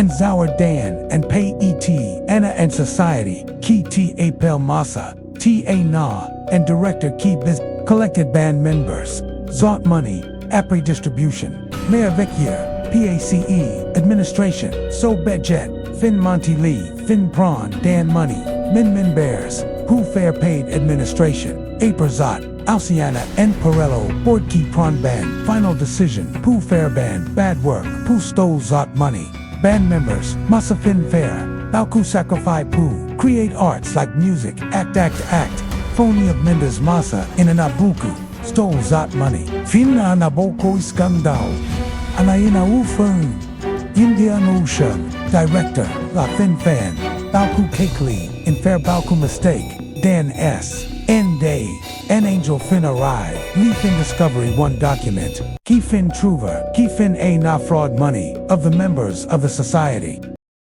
and zour Dan and pay Tiena and society, ki T apel MASA, Tiena, and director ki biz collected band members, zour money, apel distribution, mayor vecchia, PACE, administration, so budget, fin Monty Lee, fin prawn, Dan money, min bears, who fair paid administration, Aperzot, Alciana and Perello, board key prawn band, final decision, poo fair band, bad work, poo stole zot money, band members, masa fin fair, balku sacrifice poo, create arts like music, act, phony of Mendes masa in an abuku, stole zot money, finna naboko iskandao, anaina ufung, Indian Ocean, director, la fin fan, balku cakely, in fair balku mistake, Dan S. End day, an angel fin arrive, Lee fin discovery 1 document, key fin truver, key fin a na fraud money, of the members of the society.